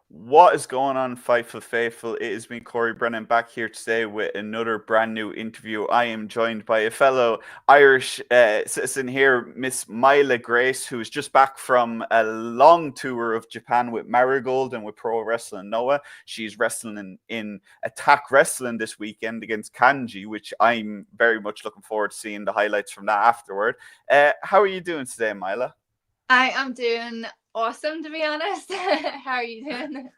What is going on, Fightful Faithful? It is me, Corey Brennan, back here today with another brand new interview. I am joined by a fellow Irish citizen here, Miss Myla Grace, who is just back from a long tour of Japan with Marigold and with Pro Wrestling Noah. She's wrestling in Attack Wrestling this weekend against Kanji, which I'm very much looking forward to seeing the highlights from that afterward. How are you doing today, Myla? I am doing awesome, to be honest. How are you doing?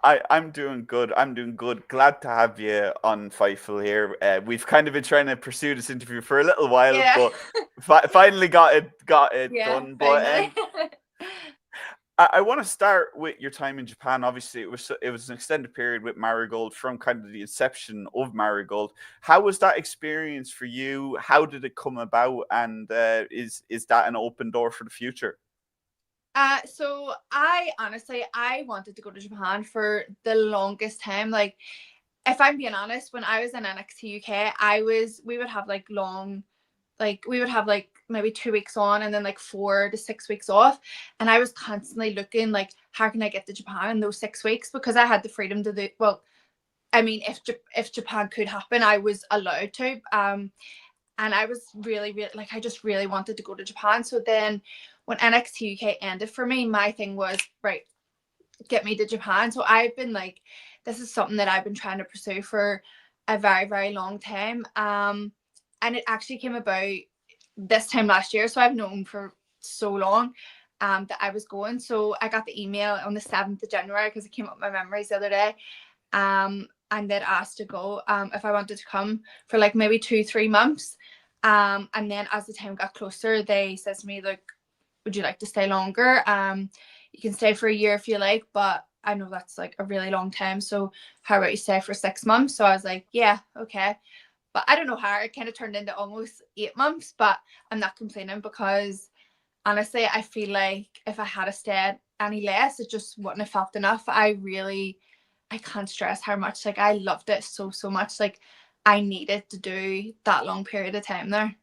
I'm doing good. I'm doing good. Glad to have you on Fightful here. We've kind of been trying to pursue this interview for a little while, Yeah, but finally got it yeah, done. But finally. I want to start with your time in Japan. Obviously, it was an extended period with Marigold from kind of the inception of Marigold. How was that experience for you? How did it come about? And is that an open door for the future? So I honestly I wanted to go to Japan for the longest time. Like, if I'm being honest, when I was in NXT UK, we would have like long, like we would have like maybe 2 weeks on and then like 4 to 6 weeks off, and I was constantly looking like, how can I get to Japan in those 6 weeks, because I had the freedom to do well. I mean, if Japan could happen, I was allowed to. And I was really like, I just really wanted to go to Japan. So then when NXT UK ended for me, my thing was, right, get me to Japan. So I've been like, this is something that I've been trying to pursue for a very long time. And it actually came about this time last year. So I've known for so long that I was going. So I got the email on the 7th of January because it came up in my memories the other day. And they'd asked to go if I wanted to come for like maybe 2-3 months. And then as the time got closer, they said to me, like, would you like to stay longer? You can stay for a year if you like, but I know that's like a really long time. So how about you stay for 6 months? So I was like, yeah, okay. But I don't know how it kind of turned into almost 8 months, but I'm not complaining because honestly, I feel like if I had stayed any less, it just wouldn't have felt enough. I can't stress how much like I loved it so much. Like, I needed to do that long period of time there.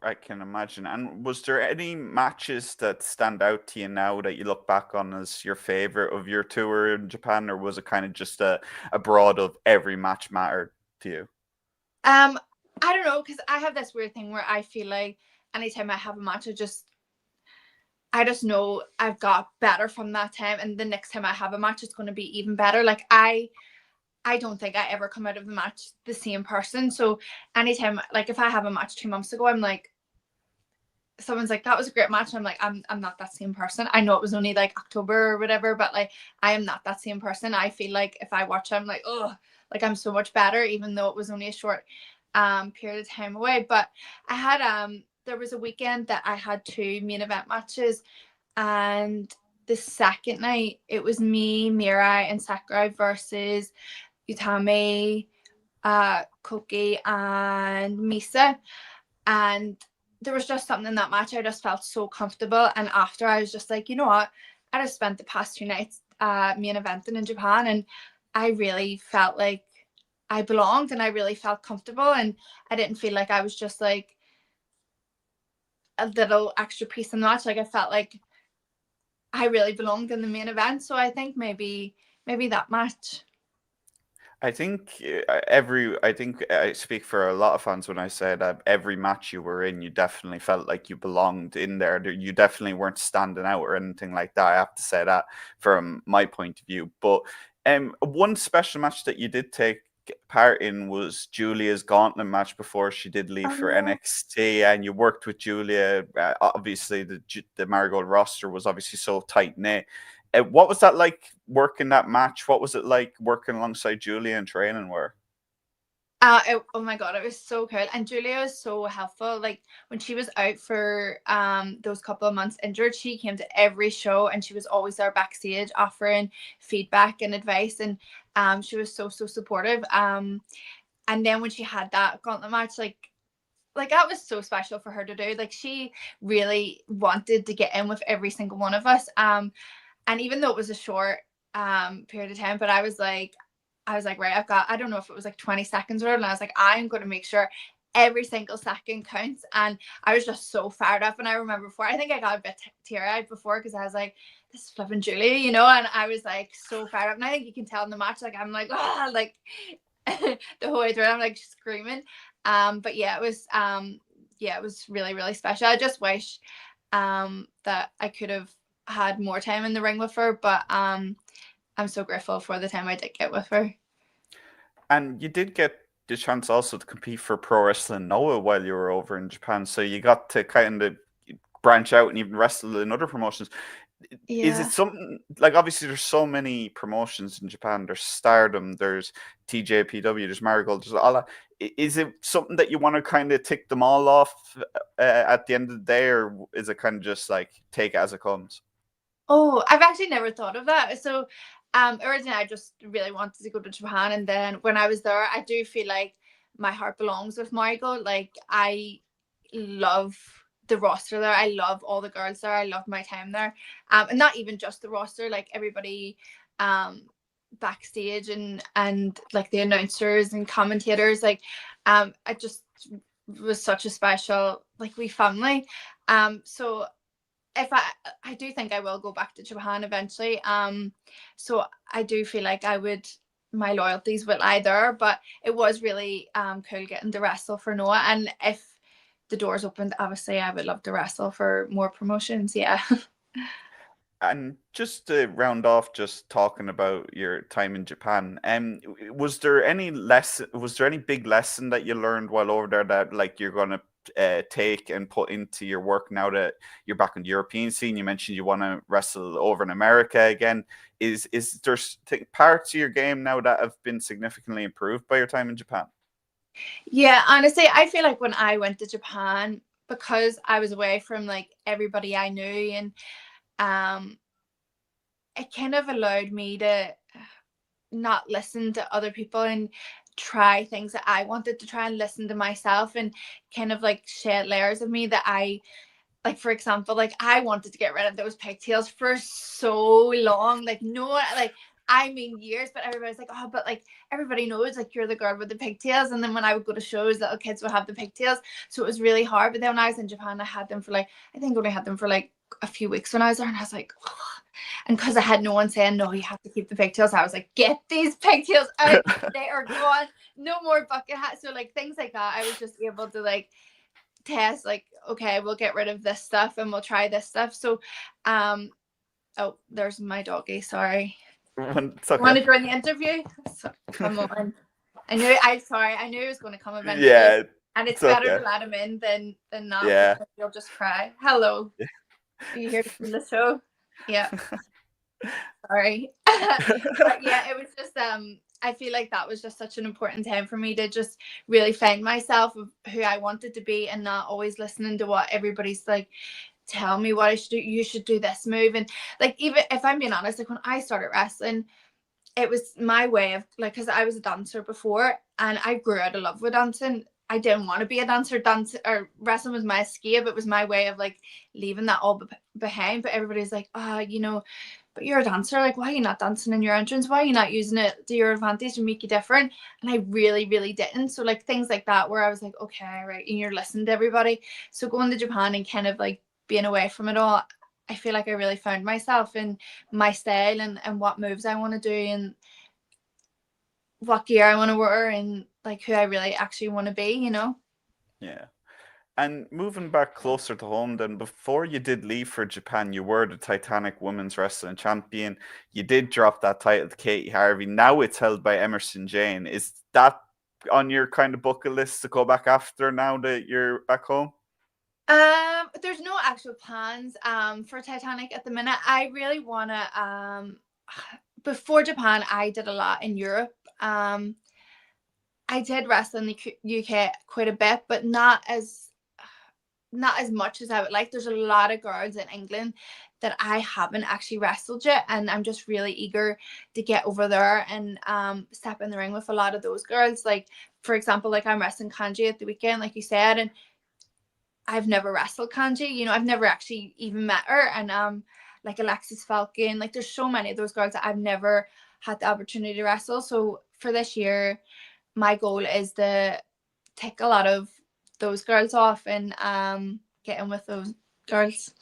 I can imagine. And was there any matches that stand out to you now that you look back on as your favorite of your tour in Japan, or was it kind of just a broad of every match mattered to you? Um, I don't know, because I have this weird thing where I feel like anytime I have a match, I just know I've got better from that time, and the next time I have a match, it's going to be even better. Like, I don't think I ever come out of the match the same person. So anytime, like if I have a match 2 months ago, I'm like, someone's like, that was a great match. I'm like, I'm not that same person. I know it was only like October or whatever, but like, I am not that same person. I feel like if I watch, I'm like, oh, like I'm so much better, even though it was only a short period of time away. But I had there was a weekend that I had two main event matches, and the second night it was me, Mirai, and Sakurai versus Utami, Koki, and Misa. And there was just something in that match. I just felt so comfortable. And after, I was just like, you know what? I just spent the past 2 nights main eventing in Japan, and I really felt like I belonged, and I really felt comfortable. And I didn't feel like I was just like a little extra piece in the match. Like, I felt like I really belonged in the main event. So I think maybe that match. I think I speak for a lot of fans when I say that every match you were in, you definitely felt like you belonged in there. You definitely weren't standing out or anything like that. I have to say that from my point of view. But one special match that you did take part in was Giulia's Gauntlet match before she did leave Oh for yeah. NXT, and you worked with Giulia. Obviously, the Marigold roster was obviously so tight knit. What was that like working that match? What was it like working alongside Julia and training where? Oh my god, it was so cool, and Giulia was so helpful. Like, when she was out for those couple of months injured, she came to every show, and she was always there backstage offering feedback and advice, and she was so supportive. And then when she had that gauntlet match, like that was so special for her to do. Like, she really wanted to get in with every single one of us. And even though it was a short period of time, but I was like, right, I've got, I don't know if it was like 20 seconds or whatever, and I was like, I'm going to make sure every single second counts, and I was just so fired up. And I remember before, I think I got a bit teary-eyed before, because I was like, this is flipping Giulia, you know, and I was like so fired up. And I think you can tell in the match, like I'm like, ah, like the whole way through, I'm like screaming. But yeah, it was really, really special. I just wish that I could have had more time in the ring with her, but I'm so grateful for the time I did get with her. And you did get the chance also to compete for Pro Wrestling Noah while you were over in Japan, so you got to kind of branch out and even wrestle in other promotions. Is it something like, obviously there's so many promotions in Japan, there's Stardom, there's TJPW, there's Marigold, there's all that. Is it something that you want to kind of tick them all off at the end of the day, or is it kind of just like take it as it comes? Oh, I've actually never thought of that. So originally I just really wanted to go to Japan, and then when I was there, I do feel like my heart belongs with Marigold. Like I love the roster there. I love all the girls there. I love my time there. And not even just the roster, like everybody backstage and like the announcers and commentators. Like I just was such a special like wee family. So if I do think I will go back to Japan eventually. So I do feel like my loyalties will lie there, but it was really cool getting to wrestle for Noah. And if the doors opened, obviously I would love to wrestle for more promotions. Yeah. And just to round off, just talking about your time in Japan, was there any big lesson that you learned while over there that like you're gonna take and put into your work now that you're back in the European scene? You mentioned you want to wrestle over in America again. Is there parts of your game now that have been significantly improved by your time in Japan? Yeah, honestly, I feel like when I went to Japan, because I was away from like everybody I knew, and it kind of allowed me to not listen to other people and try things that I wanted to try, and listen to myself, and kind of like shed layers of me that I like. For example, like I wanted to get rid of those pigtails for so long, like no, like I mean years, but everybody's like, oh, but like everybody knows like you're the girl with the pigtails. And then when I would go to shows, little kids would have the pigtails, so it was really hard. But then when I was in Japan, I had them for like, I think only had them for like a few weeks when I was there, and I was like, oh. And because I had no one saying, no, you have to keep the pigtails, I was like, get these pigtails out. They are gone. No more bucket hats. So like things like that, I was just able to like test, like, okay, we'll get rid of this stuff and we'll try this stuff. So oh, there's my doggy, sorry. It's okay. Want to join the interview? So, come on. I knew he was going to come eventually. Yeah, and it's better to let him in than not. Yeah. Because he'll just cry. Hello. Are you here from the show? Yeah. Sorry. But yeah, it was just I feel like that was just such an important time for me to just really find myself of who I wanted to be, and not always listening to what everybody's like tell me what I should do. You should do this move. And like, even if I'm being honest, like when I started wrestling, it was my way of like, because I was a dancer before and I grew out of love with dancing. I didn't want to be a dancer. Or wrestling was my escape. It was my way of like leaving that all behind. But everybody's like, you know, but you're a dancer. Like, why are you not dancing in your entrance? Why are you not using it to your advantage to make you different? And I really, really didn't. So like things like that, where I was like, okay, right, and you're listening to everybody. So going to Japan and kind of like being away from it all, I feel like I really found myself in my style and what moves I want to do and what gear I want to wear and like who I really actually want to be, you know? Yeah. And moving back closer to home, then, before you did leave for Japan, you were the Titanic Women's Wrestling Champion. You did drop that title to Katie Harvey. Now it's held by Emerson Jane. Is that on your kind of bucket list to go back after now that you're back home? There's no actual plans for Titanic at the minute. I really want to before Japan, I did a lot in Europe. I did wrestle in the UK quite a bit, but not as much as I would like. There's a lot of girls in England that I haven't actually wrestled yet, and I'm just really eager to get over there and step in the ring with a lot of those girls. Like, for example, like I'm wrestling Kanji at the weekend, like you said, and I've never wrestled Kanji. You know, I've never actually even met her. And like Alexis Falcon, like there's so many of those girls that I've never had the opportunity to wrestle. So for this year, my goal is to tick a lot of those girls off and get in with those girls.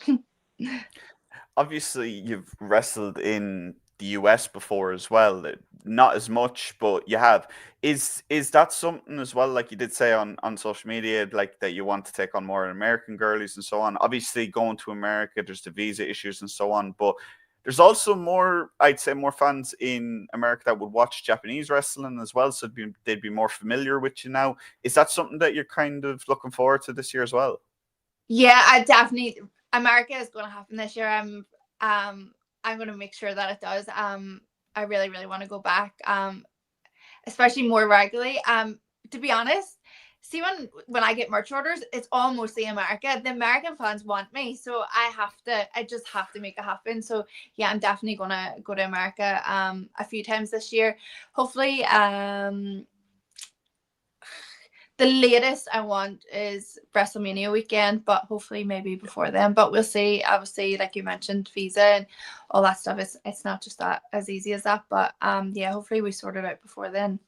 Obviously you've wrestled in the US before as well. Not as much, but you have. Is that something as well, like you did say on social media, like that you want to take on more American girlies and so on? Obviously going to America, there's the visa issues and so on, but there's also more, I'd say, more fans in America that would watch Japanese wrestling as well, so they'd be more familiar with you now. Is that something that you're kind of looking forward to this year as well? Yeah, I definitely. America is going to happen this year. I'm going to make sure that it does. I really, really want to go back. Especially more regularly. To be honest, see when I get merch orders, it's all mostly America. The American fans want me, so I just have to make it happen. So yeah, I'm definitely gonna go to America a few times this year. Hopefully, the latest I want is WrestleMania weekend, but hopefully maybe before then. But we'll see. Obviously, like you mentioned, visa and all that stuff. It's not just that as easy as that. But yeah, hopefully we sort it out before then.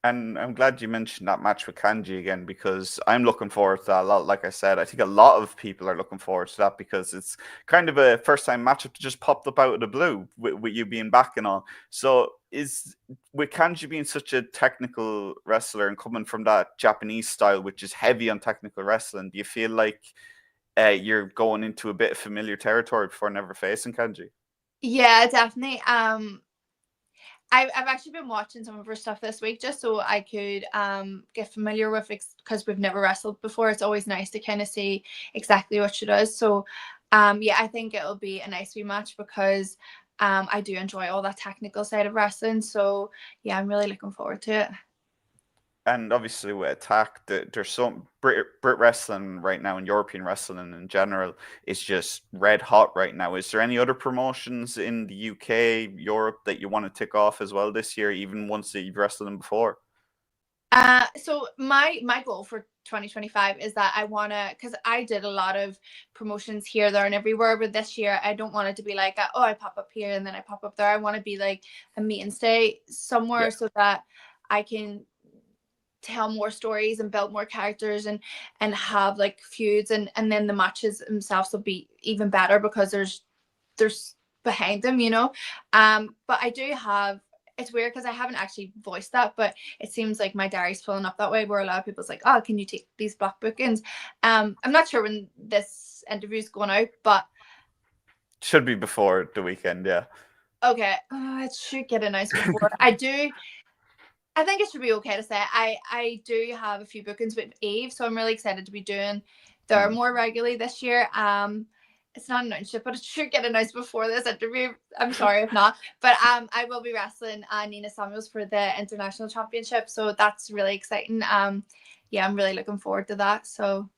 And I'm glad you mentioned that match with Kanji again, because I'm looking forward to that a lot. Like I said, I think a lot of people are looking forward to that because it's kind of a first time matchup that just popped up out of the blue with you being back and all. So is with Kanji being such a technical wrestler and coming from that Japanese style, which is heavy on technical wrestling, do you feel like you're going into a bit of familiar territory before never facing Kanji? Yeah, definitely. I've actually been watching some of her stuff this week just so I could get familiar with it because we've never wrestled before. It's always nice to kind of see exactly what she does. So yeah, I think it'll be a nice rematch because I do enjoy all that technical side of wrestling. So yeah, I'm really looking forward to it. And obviously with Attack, there's some Brit wrestling right now and European wrestling in general is just red hot right now. Is there any other promotions in the UK, Europe that you want to tick off as well this year, even ones that you've wrestled in before? So my goal for 2025 is that I want to, because I did a lot of promotions here, there, and everywhere. But this year, I don't want it to be like, oh, I pop up here and then I pop up there. I want to be like a meet and stay somewhere so that I can tell more stories and build more characters and have like feuds and then the matches themselves will be even better because there's behind them, you know. But I do have, it's weird because I haven't actually voiced that, but it seems like my diary's filling up that way where a lot of people's like, oh, can you take these block bookings? I'm not sure when this interview is going out, but should be before the weekend. Yeah. Okay. It should get announced before. I think it should be okay to say I do have a few bookings with Eve, so I'm really excited to be doing there more regularly this year. It's not announced yet, but it should get announced before this interview. I'm sorry if not, but I will be wrestling Nina Samuels for the international championship, so that's really exciting. Yeah, I'm really looking forward to that. So.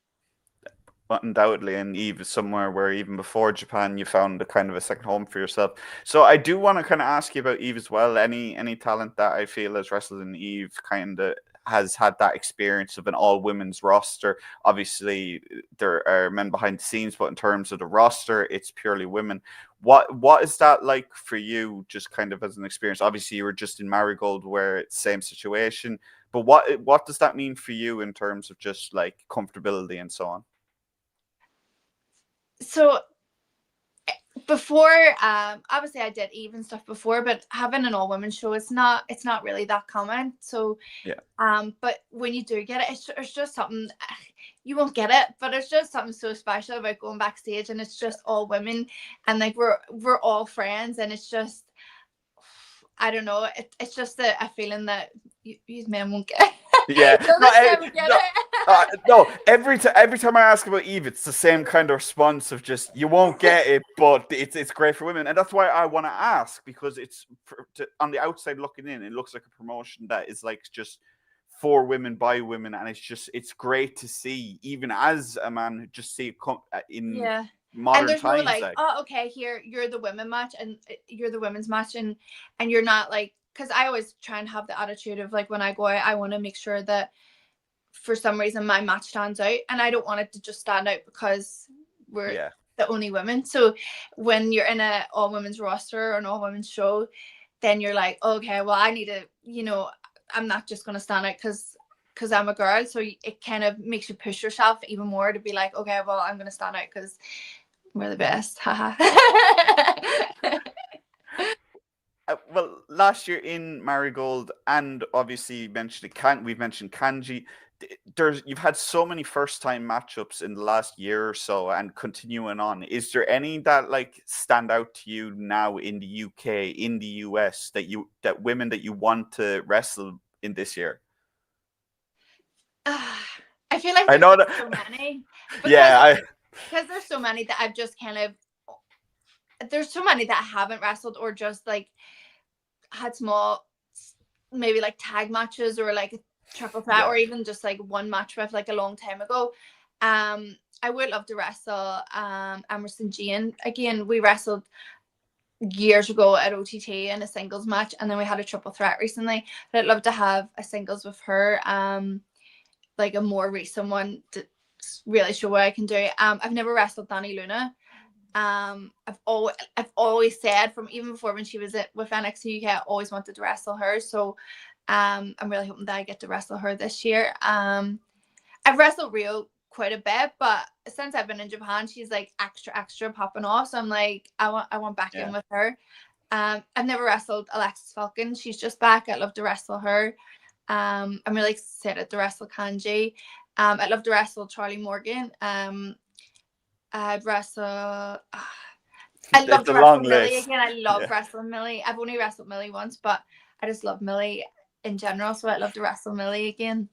But undoubtedly, and Eve is somewhere where even before Japan, you found a kind of a second home for yourself. So I do want to kind of ask you about Eve as well. Any talent that I feel has wrestled in Eve kind of has had that experience of an all women's roster. Obviously, there are men behind the scenes, but in terms of the roster, it's purely women. What is that like for you? Just kind of as an experience. Obviously, you were just in Marigold, where it's same situation. But what does that mean for you in terms of just like comfortability and so on? So before, obviously I did even stuff before, but having an all women show, it's not really that common. So yeah. But when you do get it, it's just something, you won't get it, but it's just something so special about going backstage and it's just all women and like we're all friends and it's just, I don't know, it's just a feeling that these men won't get. Yeah, no. Every time I ask about Eve, it's the same kind of response of just you won't get it, but it's great for women, and that's why I want to ask because it's on the outside looking in, it looks like a promotion that is like just for women by women, and it's great to see, even as a man who just see it come in modern and there's times. No like, oh, okay, here you're the women match and you're the women's match, and you're not like. Because I always try and have the attitude of like when I go out, I want to make sure that for some reason my match stands out, and I don't want it to just stand out because we're the only women. So when you're in a all women's roster or an all women's show, then you're like, okay, well I need to, I'm not just going to stand out because because I'm a girl, so it kind of makes you push yourself even more to be like, okay, well, I'm gonna stand out because we're the best. Haha. Well, last year in Marigold, and obviously you mentioned we've mentioned Kanji. You've had so many first-time matchups in the last year or so, and continuing on. Is there any that like stand out to you now in the UK, in the US, that women that you want to wrestle in this year? I feel like I know there's that. so many. Because there's so many that I've just kind of. There's so many that haven't wrestled or just like had small, maybe like tag matches or like a triple threat or even just like one match with like a long time ago. I would love to wrestle Emerson Jane again. We wrestled years ago at OTT in a singles match, and then we had a triple threat recently. But I'd love to have a singles with her, like a more recent one to really show what I can do. I've never wrestled Dani Luna. I've always said from even before when she was with NXT UK, I always wanted to wrestle her. So I'm really hoping that I get to wrestle her this year. I've wrestled Rio quite a bit, but since I've been in Japan, she's like extra popping off. So I'm like, I want back in with her. I've never wrestled Alexis Falcon. She's just back. I'd love to wrestle her. I'm really excited to wrestle Kanji. I'd love to wrestle Charlie Morgan. I'd wrestle. I love to wrestle Millie again. I love wrestling Millie. I've only wrestled Millie once, but I just love Millie in general. So I'd love to wrestle Millie again.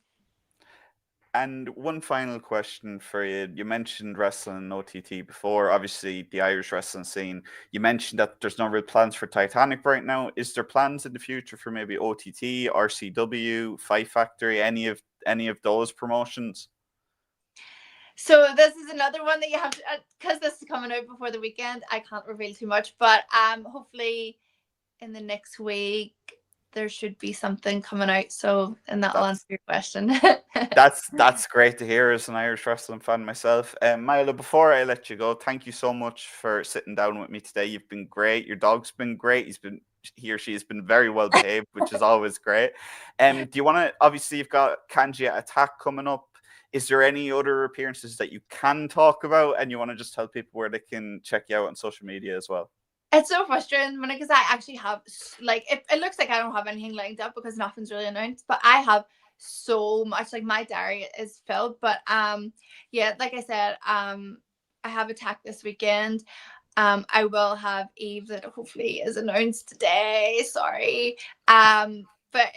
And one final question for you. You mentioned wrestling in OTT before, obviously the Irish wrestling scene. You mentioned that there's no real plans for Titanic right now. Is there plans in the future for maybe OTT, RCW, Fight Factory, any of those promotions? So this is another one that you have to, because this is coming out before the weekend, I can't reveal too much, but hopefully in the next week there should be something coming out. So, and that'll answer your question. That's great to hear as an Irish wrestling fan myself. Myla, before I let you go, thank you so much for sitting down with me today. You've been great. Your dog's been great. He or she has been very well behaved, which is always great. Do you want to, obviously you've got Kanji at Attack coming up. Is there any other appearances that you can talk about, and you want to just tell people where they can check you out on social media as well? It's so frustrating because I actually have, like, it looks like I don't have anything lined up because nothing's really announced, but I have so much, like my diary is filled. But yeah, like I said, I have Attack this weekend. I will have Eve that hopefully is announced today. Sorry. But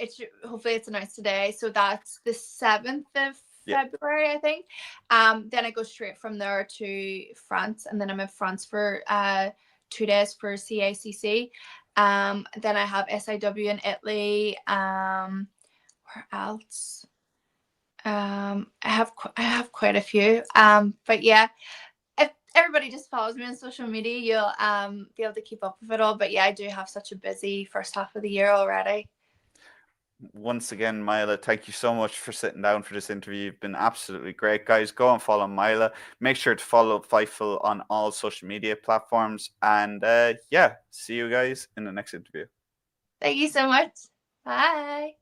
hopefully it's announced today. So that's the 7th of February, I think. Then I go straight from there to France, and then I'm in France for 2 days for CACC. Then I have SIW in Italy. Where else? I have quite a few. But yeah, if everybody just follows me on social media, you'll be able to keep up with it all. But yeah, I do have such a busy first half of the year already. Once again, Myla, thank you so much for sitting down for this interview. You've been absolutely great, guys. Go and follow Myla. Make sure to follow Fightful on all social media platforms. And yeah, see you guys in the next interview. Thank you so much. Bye.